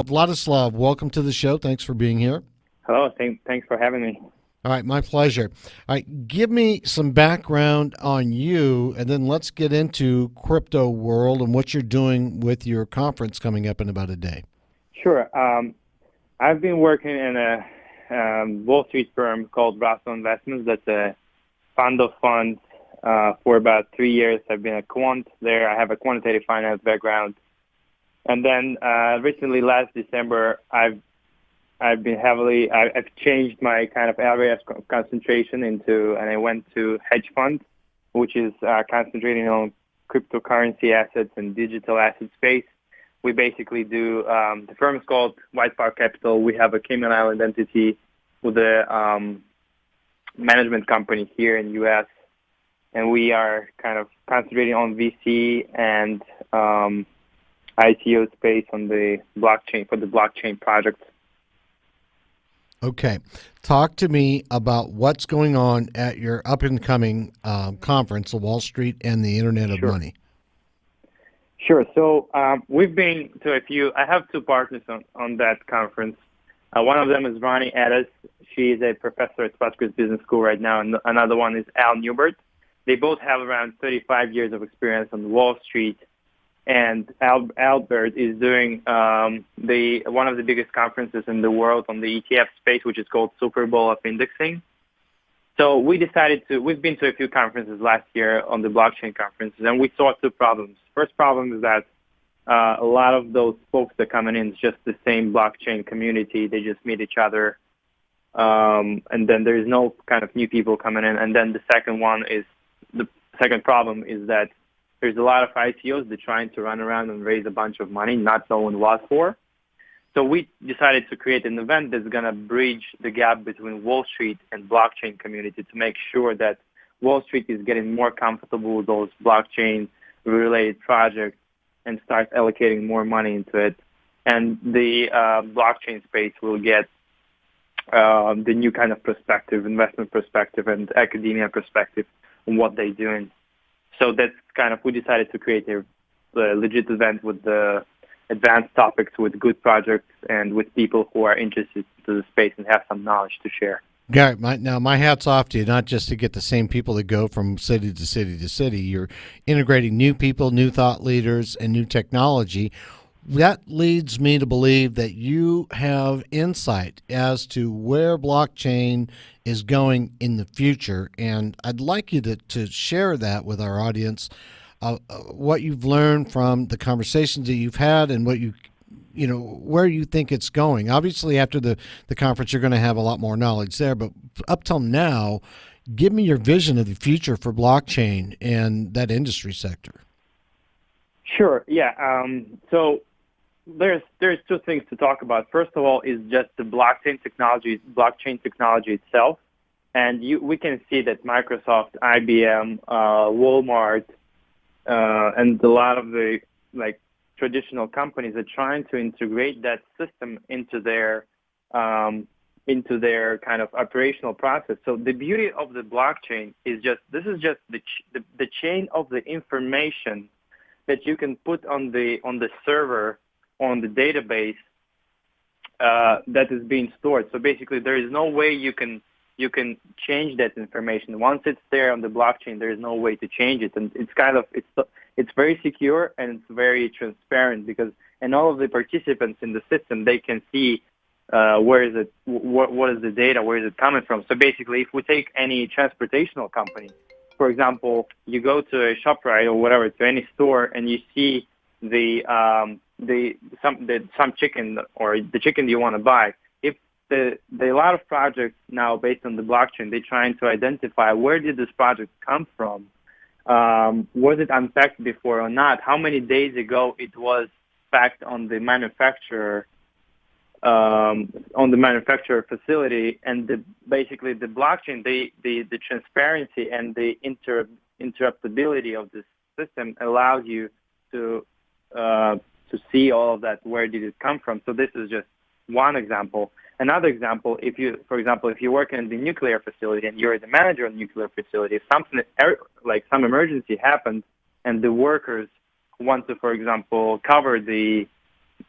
Vladislav, welcome to the show. Thanks for being here. Hello, thanks for having me. All right, my pleasure. All right, give me some background on you, and then let's get into Crypto World and what you're doing with your conference coming up in about a day. Sure. I've been working in a Wall Street firm called Russell Investments. That's a fund of funds for about 3 years. I've been a quant there. I have a quantitative finance background. And then recently, last December, I've changed my kind of area of concentration and I went to hedge fund, which is concentrating on cryptocurrency assets and digital asset space. We basically do, the firm is called White Park Capital. We have a Cayman Island entity with a management company here in U.S. And we are kind of concentrating on VC and ICO space on the blockchain for the blockchain projects. Okay. Talk to me about what's going on at your up-and-coming conference, the Wall Street and the Internet of Sure. Money. Sure. So we've been to a few. I have two partners on that conference. One of them is Ronnie Addis. She is a professor at Rutgers Business School right now, and another one is Al Newbert. They both have around 35 years of experience on Wall Street. And Albert is doing one of the biggest conferences in the world on the ETF space, which is called Super Bowl of Indexing. So we've been to a few conferences last year on the blockchain conferences, and we saw two problems. First problem is that a lot of those folks that coming in is just the same blockchain community. They just meet each other, and then there's no kind of new people coming in. And then the second problem is that there's a lot of ICOs that are trying to run around and raise a bunch of money, not knowing what for. So we decided to create an event that's going to bridge the gap between Wall Street and blockchain community to make sure that Wall Street is getting more comfortable with those blockchain-related projects and start allocating more money into it. And the blockchain space will get the new kind of perspective, investment perspective, and academia perspective on what they're doing. So that's kind of, we decided to create a legit event with the advanced topics, with good projects, and with people who are interested in the space and have some knowledge to share. Garrett, my hat's off to you, not just to get the same people that go from city to city to city. You're integrating new people, new thought leaders, and new technology. That leads me to believe that you have insight as to where blockchain is going in the future, and I'd like you to share that with our audience, what you've learned from the conversations that you've had and what where you think it's going. Obviously, after the conference, you're going to have a lot more knowledge there, but up till now, give me your vision of the future for blockchain and that industry sector. Sure. Yeah. So there's two things to talk about. First of all, is just the blockchain technology itself, and we can see that Microsoft, IBM, Walmart, and a lot of the traditional companies are trying to integrate that system into their kind of operational process. So the beauty of the blockchain is this is just the chain of the information that you can put on the server, on the database that is being stored. So basically, there is no way you can change that information. Once it's there on the blockchain, there is no way to change it, and it's very secure and it's very transparent and all of the participants in the system, they can see where is it, what is the data, where is it coming from. So basically, if we take any transportational company, for example, you go to a ShopRite or whatever, to any store, and you see some chicken or the chicken you want to buy. If a lot of projects now based on the blockchain, they're trying to identify where did this project come from, was it unpacked before or not, how many days ago it was packed on the manufacturer facility, and basically the blockchain, the transparency and the interruptibility of this system allows you to see all of that. Where did it come from? So this is just one example. Another example, for example, if you work in the nuclear facility and you're the manager of the nuclear facility, if something like some emergency happens and the workers want to, for example, cover the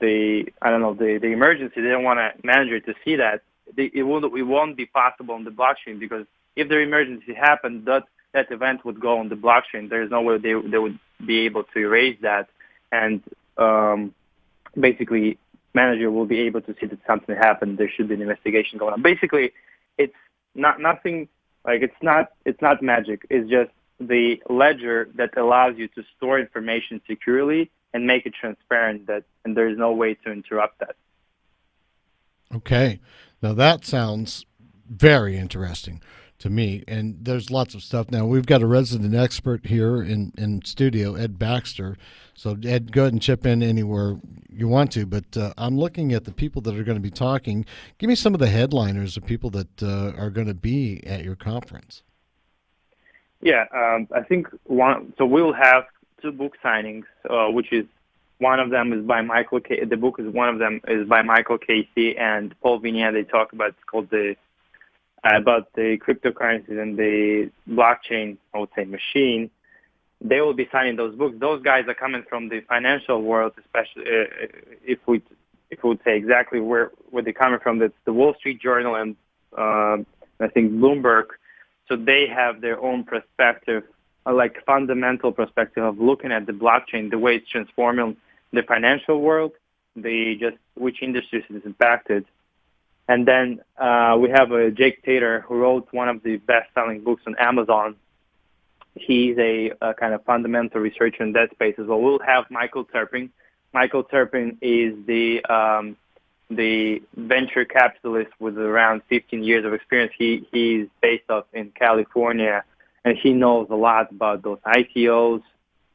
the emergency. They don't want a manager to see that. It won't be possible on the blockchain, because if the emergency happened, that event would go on the blockchain. There's no way they would be able to erase that, and basically manager will be able to see that something happened. There should be an investigation going on. Basically, it's nothing like it's not magic. It's just the ledger that allows you to store information securely and make it transparent, and there's no way to interrupt that. Okay. Now that sounds very interesting to me, and there's lots of stuff. Now we've got a resident expert here in studio, Ed Baxter. So Ed, go ahead and chip in anywhere you want to, but I'm looking at the people that are going to be talking. Give me some of the headliners of people that are going to be at your conference. Yeah, I think so we'll have 2 book signings, which is one of them is by Michael. The book is one of them is by Michael Casey and Paul Vigna. They talk about it's called about the cryptocurrencies and the blockchain, I would say, machine. They will be signing those books. Those guys are coming from the financial world, especially if we would say exactly where they're coming from. That's the Wall Street Journal and I think Bloomberg. So they have their own perspective, like fundamental perspective of looking at the blockchain, the way it's transforming the financial world, which industries is impacted. And then we have Jake Tater, who wrote one of the best-selling books on Amazon. He's a kind of fundamental researcher in that space as well. We'll have Michael Turpin. Michael Turpin is the venture capitalist with around 15 years of experience. He's based off in California, and he knows a lot about those ICOs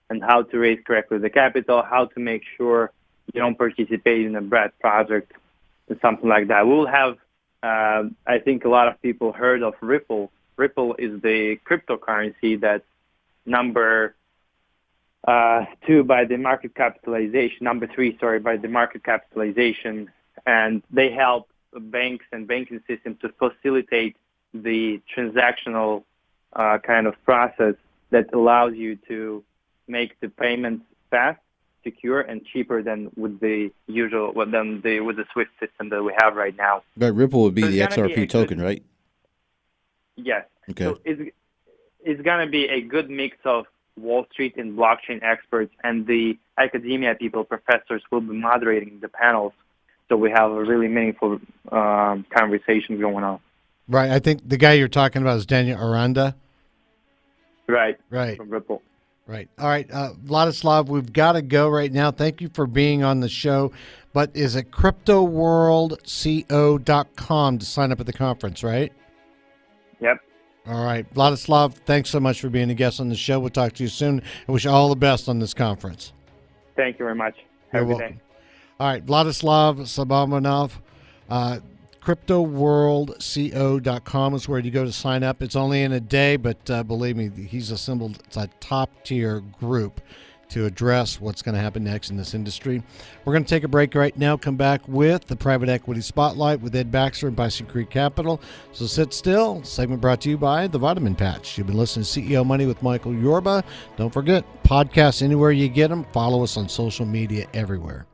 and how to raise correctly the capital, how to make sure you don't participate in a bad project or something like that. We'll have, I think a lot of people heard of Ripple. Ripple is the cryptocurrency that's number 2 by the market capitalization, number 3, sorry, by the market capitalization. And they help banks and banking systems to facilitate the transactional kind of process that allows you to make the payments fast, secure, and cheaper than with the usual, with the SWIFT system that we have right now. But Ripple would be So the XRP token, right? Yes. Okay. So it's going to be a good mix of Wall Street and blockchain experts, and the academia people, professors, will be moderating the panels. So we have a really meaningful conversation going on. Right. I think the guy you're talking about is Daniel Aranda. Right. Right. From Ripple. Right. All right. Vladislav, we've got to go right now. Thank you for being on the show. But is it cryptoworldco.com to sign up at the conference, right? Yep. All right. Vladislav, thanks so much for being a guest on the show. We'll talk to you soon. I wish you all the best on this conference. Thank you very much. You're welcome. All right. Vladislav Shabanov, cryptoworldco.com is where you go to sign up. It's only in a day, but believe me, he's assembled a top-tier group to address what's going to happen next in this industry. We're going to take a break right now, come back with the Private Equity Spotlight with Ed Baxter and Bison Creek Capital. So sit still. Segment brought to you by The Vitamin Patch. You've been listening to CEO Money with Michael Yorba. Don't forget, podcasts anywhere you get them. Follow us on social media everywhere.